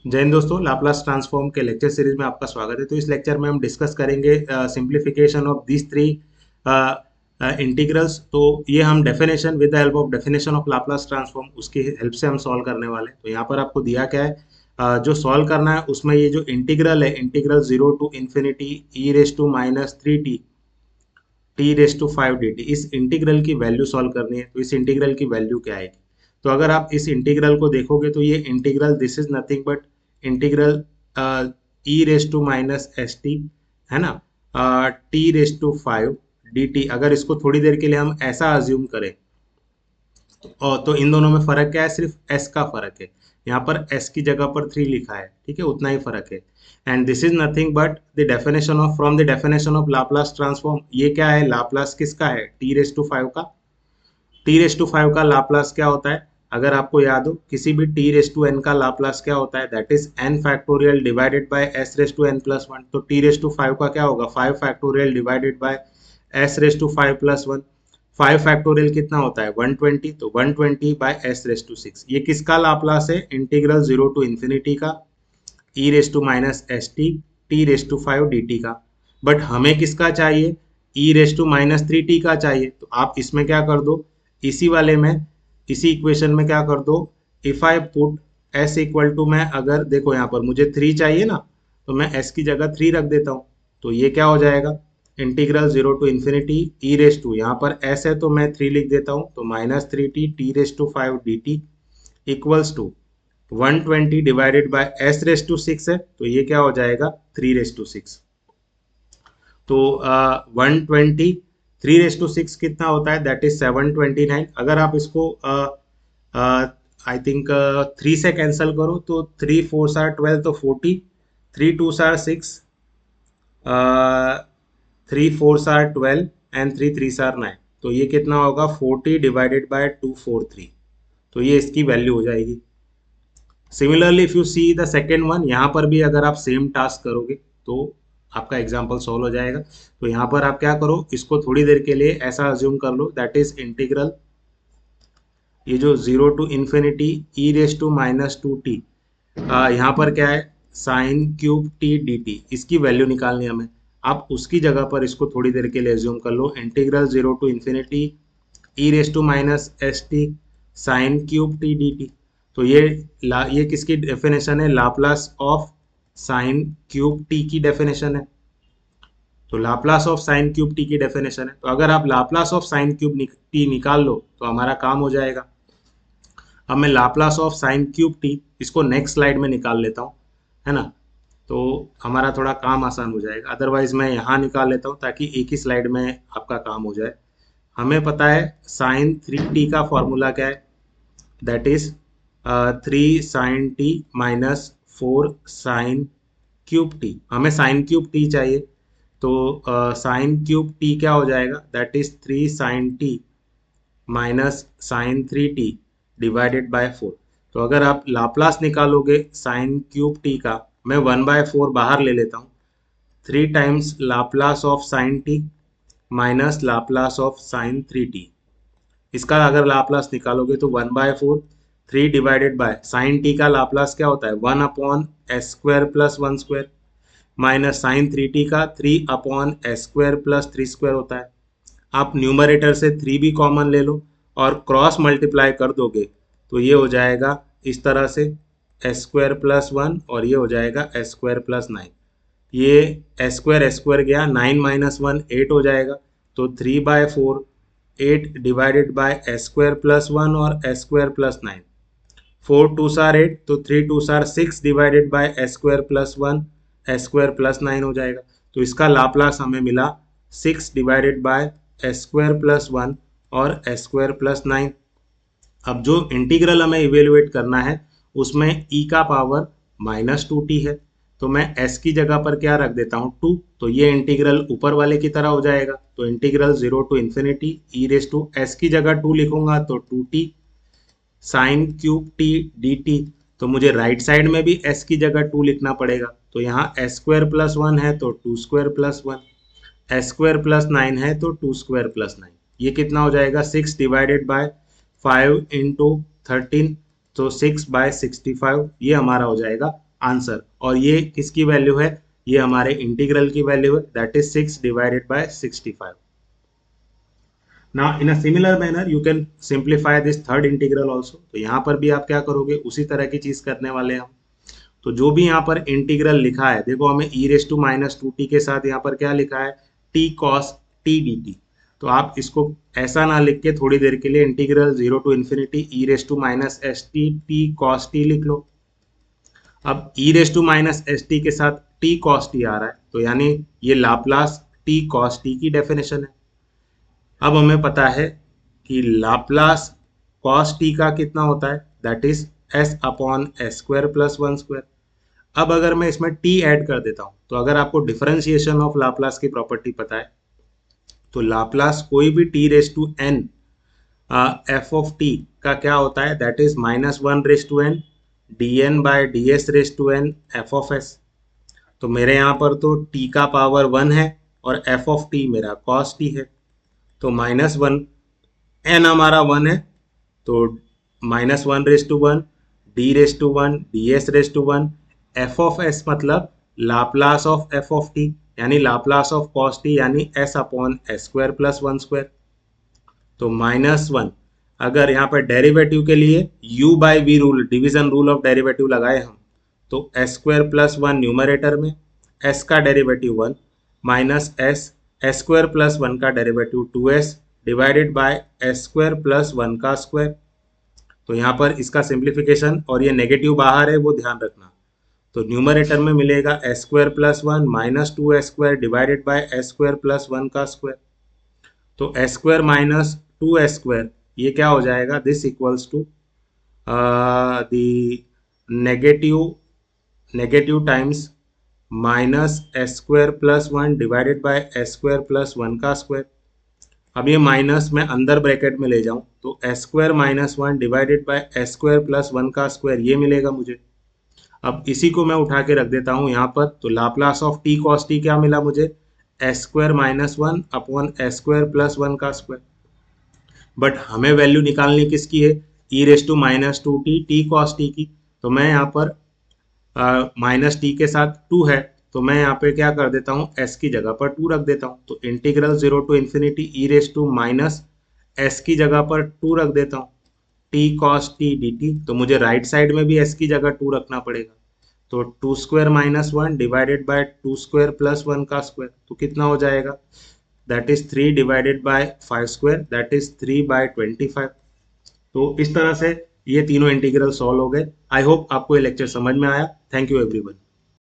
जय हिंद दोस्तों, Laplace transform के लेक्चर सीरीज में आपका स्वागत है। तो इस लेक्चर में हम डिस्कस करेंगे simplification of these three integrals. तो ये हम definition with the help of definition of Laplace transform उसकी हेल्प से हम सॉल्व करने वाले हैं। तो यहाँ पर आपको दिया क्या है, जो सॉल्व करना है उसमें ये जो इंटीग्रल है, integral 0 to ∞ e raise to minus 3t t raise to 5 dt, इस इंटीग्रल की वैल्यू सॉल्व करनी है। तो इस इंटीग्रल की वैल्यू क्या आएगी? तो अगर आप इस इंटीग्रल को देखोगे तो ये integral this is nothing but integral e raise to minus s t, है ना, टी रेस टू 5 dt। अगर इसको थोड़ी देर के लिए हम ऐसा अज्यूम करें, और तो इन दोनों में फर्क क्या है? सिर्फ एस का फर्क है। यहाँ पर एस की जगह पर 3 लिखा है, ठीक है, उतना ही फर्क है। And this is nothing but the definition of, from the definition of Laplace transform. ये क्या है? लाप्लास किसका है? टी रेस टू 5 का। टी रेस टू 5 का लाप्लास क्या होता है? अगर आपको याद हो, किसी भी टी रेस टू एन का लाप्लास क्या होता है? That is n factorial divided by s raise to n plus one. तो टी रेस टू 5 का क्या होगा? 5 factorial divided by s raise to 5 plus one. 5 factorial कितना होता है? 120। तो 120 बाय एस रेस टू 6। ये किसका लाप्लास है? इंटीग्रल 0 to ∞ का e raise to minus s t t raise to 5 dt का। बट हमें किसका चाहिए? ई रेस टू माइनस 3t का चाहिए। तो आप इसमें क्या कर दो, इसी वाले में, इसी इक्वेशन में क्या कर दो, if I put s equal to, मैं अगर देखो यहाँ पर मुझे 3 चाहिए ना, तो मैं एस की जगह 3 रख देता हूँ। तो ये क्या हो जाएगा? Integral 0 to ∞ e raise to, यहाँ पर एस है तो मैं 3 लिख देता हूँ, तो minus 3t t raise to 5 dt equals to 120 divided by s raise to 6 है, तो ये क्या हो जाएगा? 3 रेस टू 6। तो 120 3 रेस टू 6 कितना होता है? That is 729। अगर आप इसको आई थिंक 3 से कैंसिल करो तो 3 4 आर 12, तो 40, 3 2 आर 6, 3 4 आर 12 एंड 3 3 आर 9। तो ये कितना होगा? 40 डिवाइडेड बाय 243। तो ये इसकी वैल्यू हो जाएगी। Similarly if you see the second one, यहाँ पर भी अगर आप सेम टास्क करोगे तो आपका एग्जाम्पल सॉल्व हो जाएगा। तो यहाँ पर आप क्या करो, इसको थोड़ी देर के लिए ऐसा अज्यूम कर लो, दैट इज इंटीग्रल, ये जो 0 to ∞ e raise to minus 2t, यहाँ पर क्या है? Sine cube t d t, इसकी वैल्यू निकालनी है हमें। आप उसकी जगह पर इसको थोड़ी देर के लिए एज्यूम कर लो, integral 0 to ∞ e raise to minus s t sine cube t d t. तो ये किसकी डेफिनेशन है? Laplace of sine cube t की डेफिनेशन है। तो Laplace of sine cube t की डेफिनेशन है। तो अगर आप Laplace of sine cube t निकाल लो तो हमारा काम हो जाएगा। अब मैं Laplace of sine cube t इसको नेक्स्ट स्लाइड में निकाल लेता हूँ, है ना। तो हमारा थोड़ा काम आसान हो जाएगा। अदरवाइज मैं यहाँ निकाल लेता हूँ ताकि एक ही स्लाइड में आपका काम हो जाए। हमें पता है साइन 3t का फॉर्मूला क्या है? That is 3 sine t minus 4 sine cube t. हमें साइन क्यूब टी चाहिए, तो साइन क्यूब टी क्या हो जाएगा? That is 3 sine t minus sine 3t divided by 4। तो अगर आप लाप्लास निकालोगे साइन क्यूब टी का, मैं 1/4 बाहर ले लेता हूँ, 3 times Laplace of sign t minus Laplace of sign 3t। इसका अगर लाप्लास निकालोगे तो 1/4, 3 डिवाइडेड बाय साइन टी का लाप्लास क्या होता है? 1/s² plus 1² minus sine 3t का 3/s² प्लस 3² होता है। आप न्यूमरेटर से 3 भी कॉमन ले लो और क्रॉस मल्टीप्लाई कर दोगे तो ये हो जाएगा इस तरह से s² प्लस 1, और ये हो जाएगा s² प्लस 9। ये s² गया, 9 माइनस 1 8 हो जाएगा। तो 3/4 8 डिवाइडेड बाय s² प्लस 1 और s² प्लस 9। 4 2 आर 8, तो 3 2 are 6 divided by s² plus 1 s² plus 9 हो जाएगा। तो इसका लाप्लास हमें मिला 6 डिवाइडेड बाय s² प्लस 1 और s² प्लस 9। अब जो इंटीग्रल हमें इवेल्युएट करना है उसमें e का पावर माइनस 2t है, तो मैं s की जगह पर क्या रख देता हूँ? 2। तो ये इंटीग्रल ऊपर वाले की तरह हो जाएगा। तो integral 0 to ∞ e raise to, s की जगह 2 लिखूंगा तो 2t sine cube t d t. तो मुझे राइट साइड में भी s की जगह 2 लिखना पड़ेगा। तो यहाँ s² प्लस 1 है तो 2² प्लस 1, s² प्लस 9 है तो 2² प्लस 9। ये कितना हो जाएगा? 6 डिवाइडेड बाय 5 इंटू 13, तो 6/65, ये हमारा हो जाएगा आंसर। और ये किसकी वैल्यू है, ये हमारे इंटीग्रल की वैल्यू है, that is 6 divided bye 65। Now in a similar manner you can simplify this third integral also। तो यहाँ पर भी आप क्या करोगे, उसी तरह की चीज करने वाले हैं हम। तो जो भी यहाँ पर इंटीग्रल लिखा है, देखो हमें e raise to minus 2t के साथ यहाँ पर क्या लिखा है, t cos t dt। तो आप इसको ऐसा ना लिख के थोड़ी देर के लिए integral 0 to infinity e raise to minus s t t cos t लिख लो। अब e raise to minus s t के साथ t cos t आ रहा है, तो यानी ये लाप्लास t cos t की डेफिनेशन है। अब हमें पता है कि लाप्लास cos t का कितना होता है, that is s upon s square plus 1 square. अब अगर मैं इसमें t ऐड कर देता हूं, तो अगर आपको डिफरेंशिएशन ऑफ लाप्लास की प्रॉपर्टी पता है, तो लाप्लास कोई भी t raise to n f of t का क्या होता है, that is minus 1 raise to n d n by d s raise to n f of s. तो मेरे यहाँ पर तो t का पावर 1 है और एफ ऑफ टी मेरा cos t है। तो माइनस 1, n हमारा 1 है, तो minus 1 raise to 1 d raise to 1 d s raise to 1 f of s, मतलब Laplace of f of t यानी लाप्लास ऑफ कॉस टी यानी s upon s square plus 1 square. तो minus 1, अगर यहाँ पर डेरिवेटिव के लिए u by v rule, division rule of derivative लगाए हम, तो एस स्क्वायर प्लस 1 न्यूमरेटर में, s का derivative 1 minus S S square plus 1 का derivative 2s divided by s square plus 1 का स्क्वायर। तो यहाँ पर इसका सिंप्लीफिकेशन, और ये नेगेटिव बाहर है वो ध्यान रखना। तो न्यूमरेटर में मिलेगा S square plus 1 minus 2s square divided by s square plus 1 का स्क्वायर। तो s square minus 2s square ये क्या हो जाएगा, this equals to the negative times minus s square plus 1 divided by s square plus 1 का square. अब ये minus मैं अंदर ब्रैकेट में ले जाऊं, तो s square minus 1 divided by s square plus 1 का स्क्वायर ये मिलेगा मुझे। अब इसी को मैं उठा के रख देता हूं यहाँ पर, तो Laplace of t cos t क्या मिला मुझे, s square minus 1 upon s square plus 1 का स्क्वायर। बट हमें वैल्यू निकालनी किसकी है, e raise to minus 2t t cos t की। तो मैं यहाँ पर माइनस टी के साथ 2 है, तो मैं यहाँ पे क्या कर देता हूँ, s की जगह पर 2 रख देता हूँ। तो integral 0 to infinity e raise to minus s की जगह पर 2 रख देता हूँ, t cos t dt। तो मुझे राइट साइड में भी s की जगह 2 रखना पड़ेगा। तो 2 square minus 1 divided by 2 square plus 1 का स्क्वायर, तो कितना हो जाएगा, that is 3 divided by 5 square, that is 3 by 25। तो इस तरह से ये तीनों इंटीग्रल सॉल्व हो गए। आई होप आपको ये लेक्चर समझ में आया। Thank you everyone.